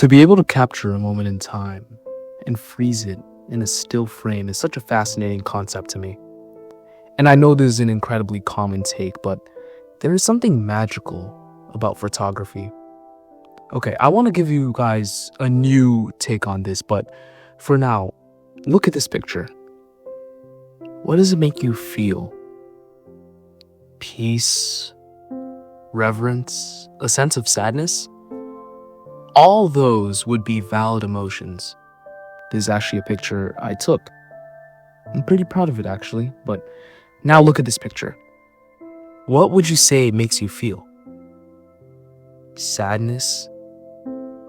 To be able to capture a moment in time and freeze it in a still frame is such a fascinating concept to me. And I know this is an incredibly common take, but there is something magical about photography. Okay, I want to give you guys a new take on this, but for now, look at this picture. What does it make you feel? Peace, reverence, a sense of sadness? All those would be valid emotions. This is actually a picture I took. I'm pretty proud of it actually, but now look at this picture. What would you say it makes you feel? Sadness?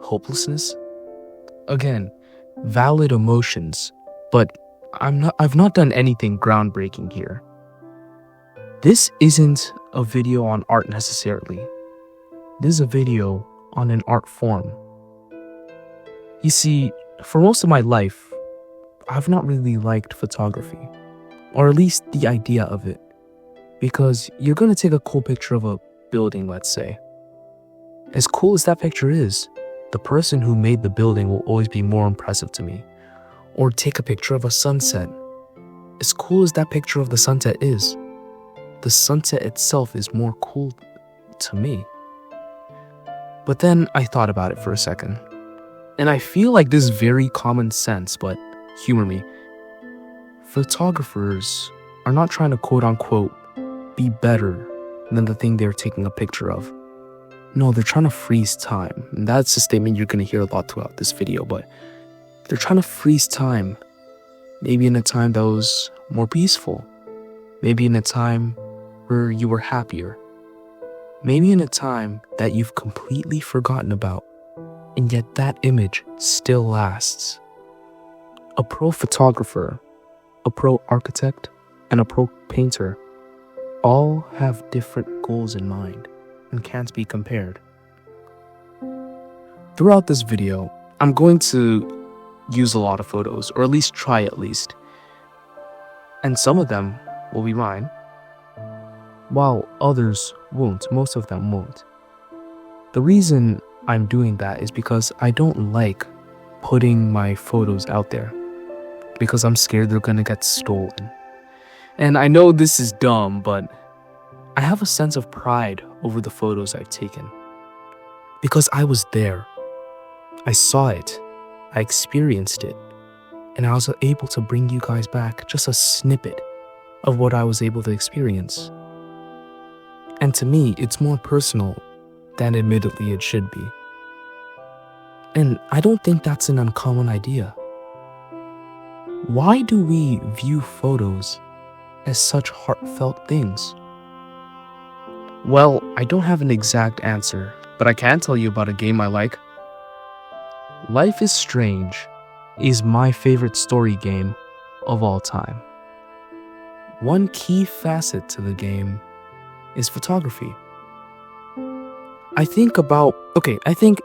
Hopelessness? Again, valid emotions, but I've not done anything groundbreaking here. This isn't a video on art necessarily. This is a video on an art form. You see, for most of my life, I've not really liked photography, or at least the idea of it, because you're gonna take a cool picture of a building, let's say. As cool as that picture is, the person who made the building will always be more impressive to me. Or take a picture of a sunset. As cool as that picture of the sunset is, the sunset itself is more cool to me. But then I thought about it for a second. And I feel like this is very common sense, but humor me. Photographers are not trying to quote unquote be better than the thing they're taking a picture of. No, they're trying to freeze time. And that's a statement you're going to hear a lot throughout this video, but they're trying to freeze time. Maybe in a time that was more peaceful. Maybe in a time where you were happier. Maybe in a time that you've completely forgotten about, and yet that image still lasts. A pro photographer, a pro architect, and a pro painter all have different goals in mind and can't be compared. Throughout this video, I'm going to use a lot of photos, or at least try at least. And some of them will be mine, while others won't. Most of them won't. The reason I'm doing that is because I don't like putting my photos out there, because I'm scared they're gonna get stolen. And I know this is dumb, but I have a sense of pride over the photos I've taken, because I was there. I saw it, I experienced it, and I was able to bring you guys back just a snippet of what I was able to experience. And to me, it's more personal than admittedly it should be. And I don't think that's an uncommon idea. Why do we view photos as such heartfelt things? Well, I don't have an exact answer, but I can tell you about a game I like. Life is Strange is my favorite story game of all time. One key facet to the game is photography. I think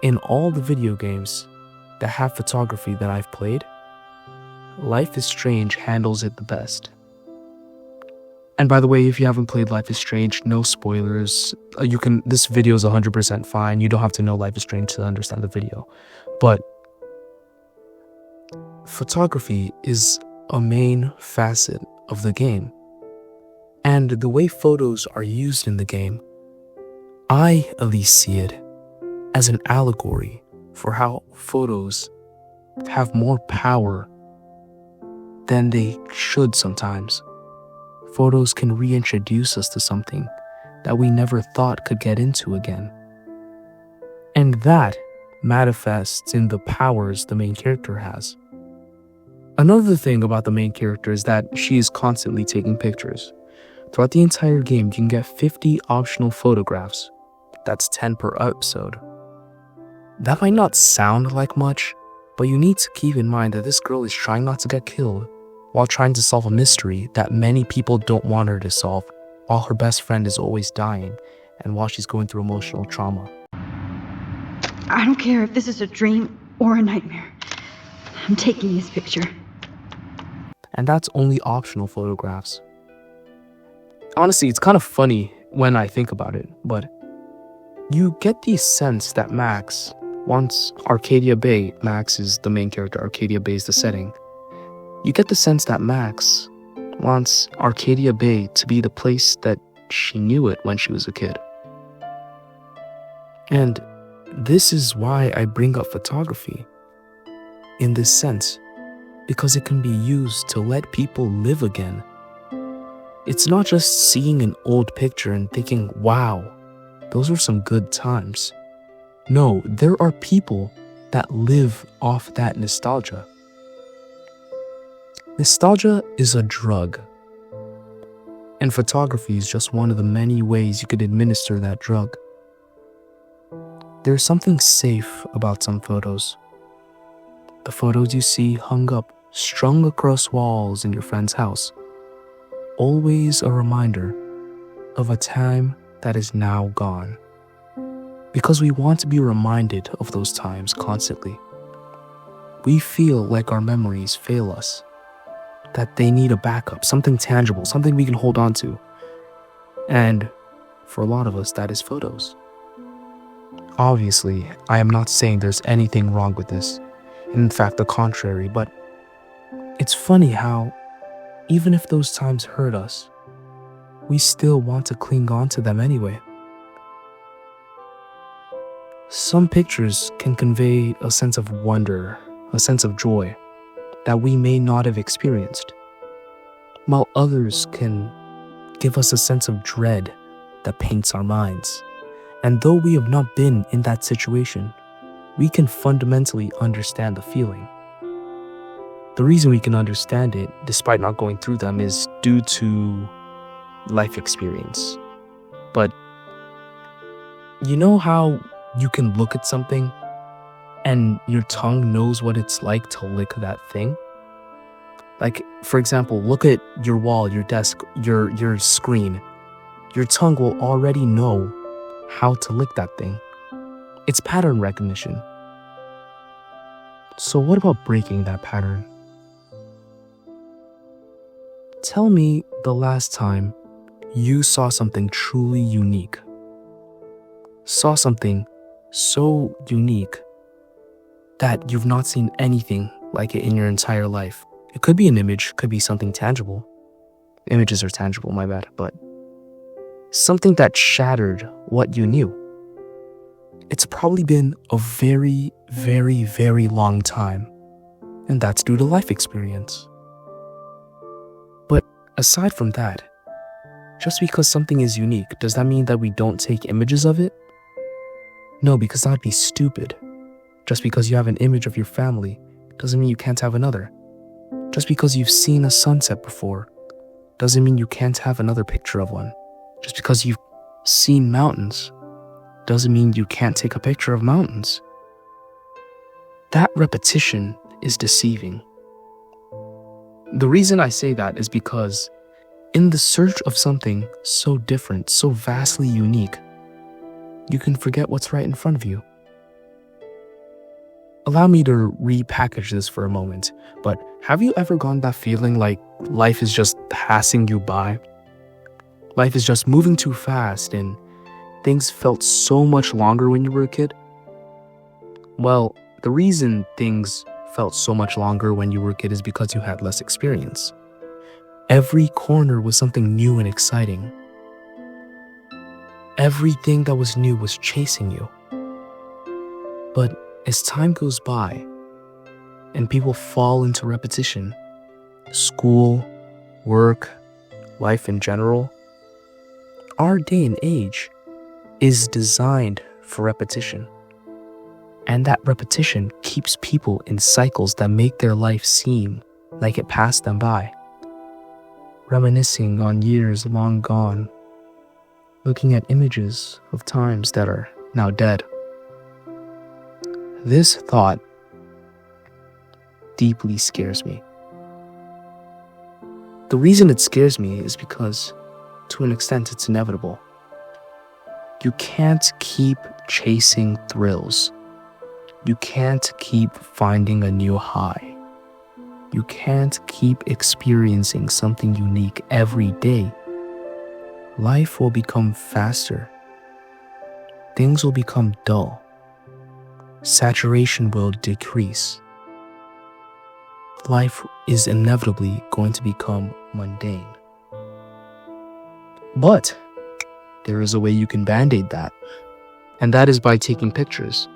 in all the video games that have photography that I've played, Life is Strange handles it the best. And by the way, if you haven't played Life is Strange, no spoilers. This video is 100% fine. You don't have to know Life is Strange to understand the video. But photography is a main facet of the game. And the way photos are used in the game, I at least see it as an allegory for how photos have more power than they should sometimes. Photos can reintroduce us to something that we never thought could get into again. And that manifests in the powers the main character has. Another thing about the main character is that she is constantly taking pictures. Throughout the entire game, you can get 50 optional photographs. That's 10 per episode. That might not sound like much, but you need to keep in mind that this girl is trying not to get killed while trying to solve a mystery that many people don't want her to solve, while her best friend is always dying and while she's going through emotional trauma. I don't care if this is a dream or a nightmare. I'm taking this picture. And that's only optional photographs. Honestly, it's kind of funny when I think about it, but you get the sense that Max Once Arcadia Bay, Max is the main character, Arcadia Bay is the setting, you get the sense that Max wants Arcadia Bay to be the place that she knew it when she was a kid. And this is why I bring up photography in this sense, because it can be used to let people live again. It's not just seeing an old picture and thinking, wow, those were some good times. No, there are people that live off that nostalgia. Nostalgia is a drug, and photography is just one of the many ways you could administer that drug. There's something safe about some photos. The photos you see hung up, strung across walls in your friend's house. Always a reminder of a time that is now gone. Because we want to be reminded of those times constantly. We feel like our memories fail us, that they need a backup, something tangible, something we can hold on to. And for a lot of us, that is photos. Obviously, I am not saying there's anything wrong with this. In fact, the contrary, but it's funny how, even if those times hurt us, we still want to cling on to them anyway. Some pictures can convey a sense of wonder, a sense of joy that we may not have experienced, while others can give us a sense of dread that paints our minds. And though we have not been in that situation, we can fundamentally understand the feeling. The reason we can understand it, despite not going through them, is due to life experience. But you know how you can look at something and your tongue knows what it's like to lick that thing? Like, for example, look at your wall, your desk, your screen. Your tongue will already know how to lick that thing. It's pattern recognition. So what about breaking that pattern? Tell me the last time you saw something truly unique. Saw something so unique that you've not seen anything like it in your entire life. It could be an image, could be something tangible. Images are tangible, my bad, but something that shattered what you knew. It's probably been a very, very, very long time, and that's due to life experience. But aside from that, just because something is unique, does that mean that we don't take images of it? No, because that'd be stupid. Just because you have an image of your family doesn't mean you can't have another. Just because you've seen a sunset before doesn't mean you can't have another picture of one. Just because you've seen mountains doesn't mean you can't take a picture of mountains. That repetition is deceiving. The reason I say that is because in the search of something so different, so vastly unique, you can forget what's right in front of you. Allow me to repackage this for a moment, but have you ever gotten that feeling like life is just passing you by? Life is just moving too fast and things felt so much longer when you were a kid? Well, the reason things felt so much longer when you were a kid is because you had less experience. Every corner was something new and exciting. Everything that was new was chasing you. But as time goes by and people fall into repetition, school, work, life in general, our day and age is designed for repetition. And that repetition keeps people in cycles that make their life seem like it passed them by. Reminiscing on years long gone, looking at images of times that are now dead. This thought deeply scares me. The reason it scares me is because, to an extent, it's inevitable. You can't keep chasing thrills. You can't keep finding a new high. You can't keep experiencing something unique every day. Life will become faster. Things will become dull. saturation will decrease. Life is inevitably going to become mundane. But there is a way you can band-aid that, and that is by taking pictures.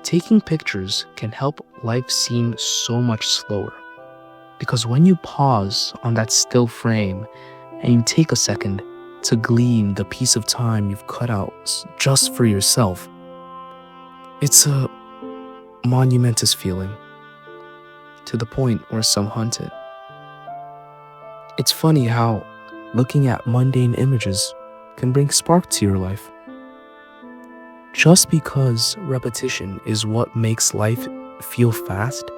Taking pictures can help life seem so much slower, because when you pause on that still frame and you take a second to glean the piece of time you've cut out just for yourself, it's a monumentous feeling, to the point where some hunt it. It's funny how looking at mundane images can bring spark to your life. Just because repetition is what makes life feel fast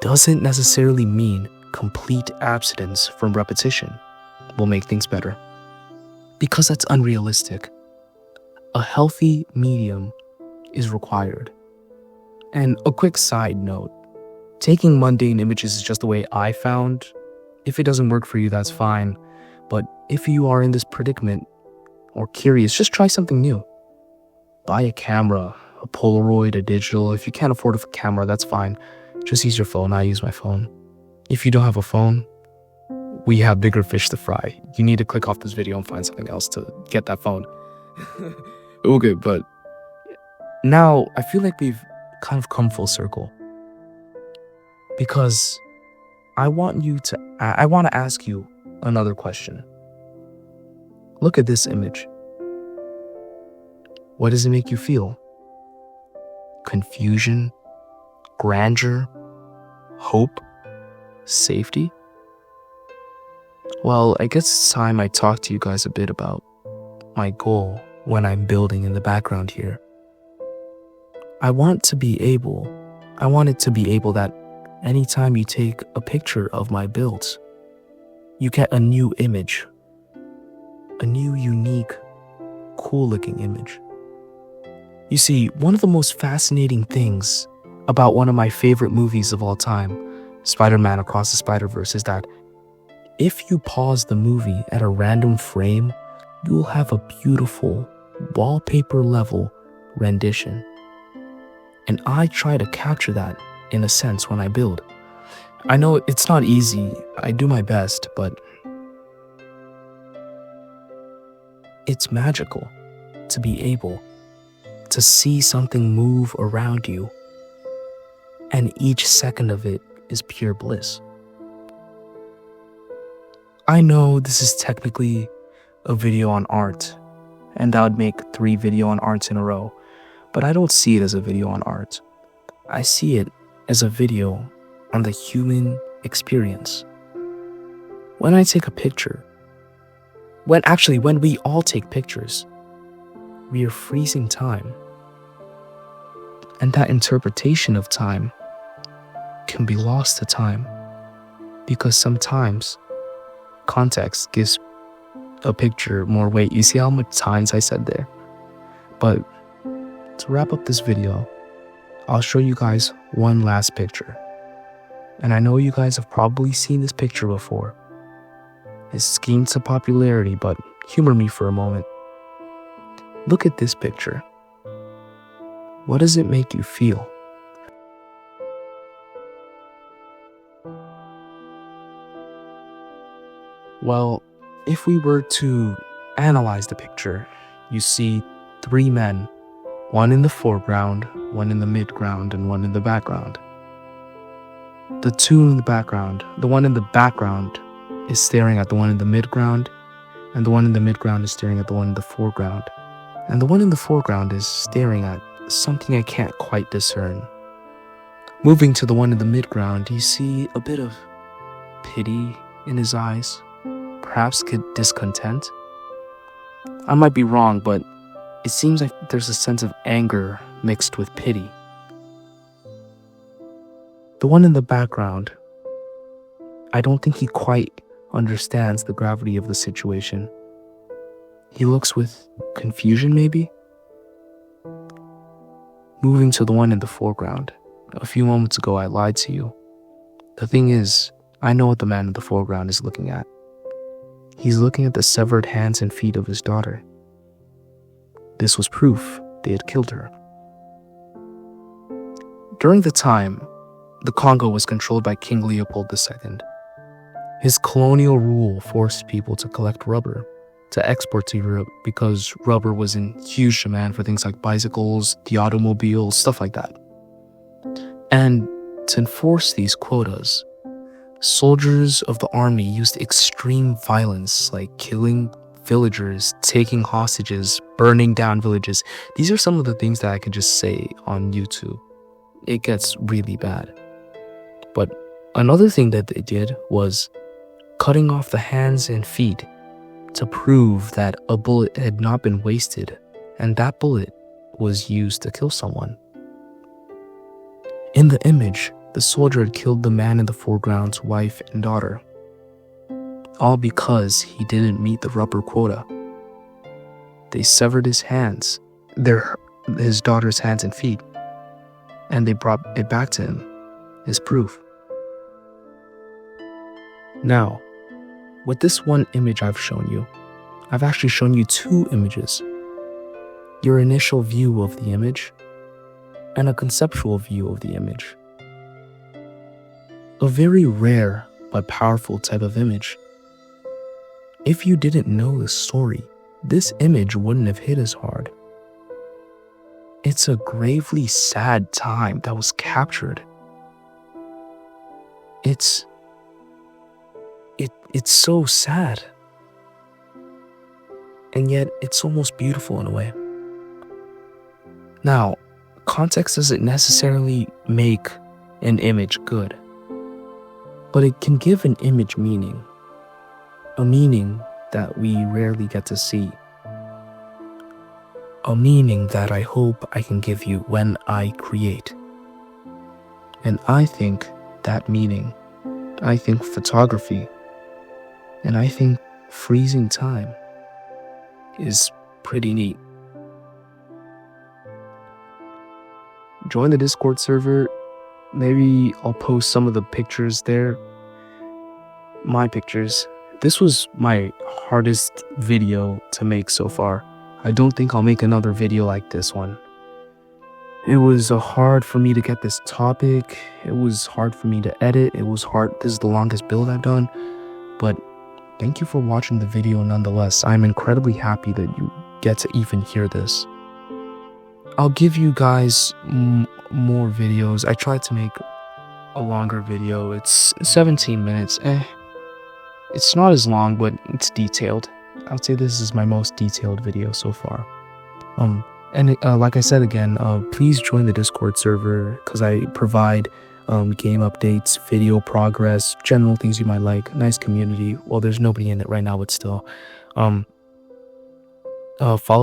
doesn't necessarily mean complete abstinence from repetition will make things better, because that's unrealistic. A healthy medium is required. And a quick side note, taking mundane images is just the way I found. If it doesn't work for you, that's fine. But if you are in this predicament or curious, just try something new. Buy a camera, a Polaroid, a digital. If you can't afford a camera, that's fine. Just use your phone. I use my phone. If you don't have a phone, we have bigger fish to fry. You need to click off this video and find something else to get that phone. Okay, but now I feel like we've kind of come full circle, because I want to ask you another question. Look at this image. What does it make you feel? Confusion, grandeur, hope, safety? Well, I guess it's time I talk to you guys a bit about my goal when I'm building in the background here. I want it to be able that anytime you take a picture of my builds, you get a new image, a new, unique, cool-looking image. You see, one of the most fascinating things about one of my favorite movies of all time, Spider-Man Across the Spider-Verse, is that if you pause the movie at a random frame, you will have a beautiful, wallpaper-level rendition. And I try to capture that, in a sense, when I build. I know it's not easy. I do my best, but it's magical to be able to see something move around you, and each second of it is pure bliss. I know this is technically a video on art, and I would make 3 video on arts in a row, but I don't see it as a video on art. I see it as a video on the human experience. When I take a picture, when we all take pictures, we are freezing time. And that interpretation of time can be lost to time, because sometimes context gives a picture more weight. You see how much times I said there? But to wrap up this video, I'll show you guys one last picture. And I know you guys have probably seen this picture before. It's gained some popularity, but humor me for a moment. Look at this picture. What does it make you feel? Well, if we were to analyze the picture, you see 3 men, one in the foreground, one in the midground, and one in the background. The 2 in the background, the one in the background is staring at the one in the midground, and the one in the midground is staring at the one in the foreground. And the one in the foreground is staring at something I can't quite discern. Moving to the one in the midground, you see a bit of pity in his eyes, perhaps discontent. I might be wrong, but it seems like there's a sense of anger mixed with pity. The one in the background, I don't think he quite understands the gravity of the situation. He looks with confusion, maybe? Moving to the one in the foreground. A few moments ago, I lied to you. The thing is, I know what the man in the foreground is looking at. He's looking at the severed hands and feet of his daughter. This was proof they had killed her. During the time, the Congo was controlled by King Leopold II. His colonial rule forced people to collect rubber to export to Europe because rubber was in huge demand for things like bicycles, the automobiles, stuff like that. And to enforce these quotas, soldiers of the army used extreme violence, like killing villagers, taking hostages, burning down villages. These are some of the things that I could just say on YouTube. It gets really bad. But another thing that they did was cutting off the hands and feet to prove that a bullet had not been wasted, and that bullet was used to kill someone. In the image, the soldier had killed the man in the foreground's wife and daughter, all because he didn't meet the rubber quota. They severed his hands, his daughter's hands and feet, and they brought it back to him as proof. Now, with this one image I've shown you, I've actually shown you two images. Your initial view of the image and a conceptual view of the image. A very rare but powerful type of image. If you didn't know the story, this image wouldn't have hit as hard. It's a gravely sad time that was captured. It's so sad. And yet it's almost beautiful in a way. Now, context doesn't necessarily make an image good, but it can give an image meaning. A meaning that we rarely get to see. A meaning that I hope I can give you when I create. And I think that meaning, I think photography, and I think freezing time is pretty neat. Join the Discord server. Maybe I'll post some of the pictures there. My pictures. This was my hardest video to make so far. I don't think I'll make another video like this one. It was hard for me to get this topic. It was hard for me to edit. It was hard. This is the longest build I've done. But thank you for watching the video nonetheless. I'm incredibly happy that you get to even hear this. I'll give you guys more videos. I tried to make a longer video. It's 17 minutes. It's not as long, but it's detailed. I would say this is my most detailed video so far. Like I said again, please join the Discord server because I provide game updates, video progress, general things you might like. Nice community. Well, there's nobody in it right now, but still. Follow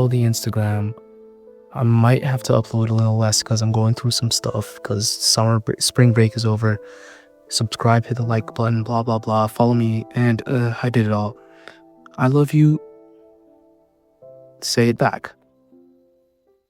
the Instagram. I might have to upload a little less because I'm going through some stuff because spring break is over. Subscribe, hit the like button, blah blah blah. Follow me, and I did it all. I love you. Say it back.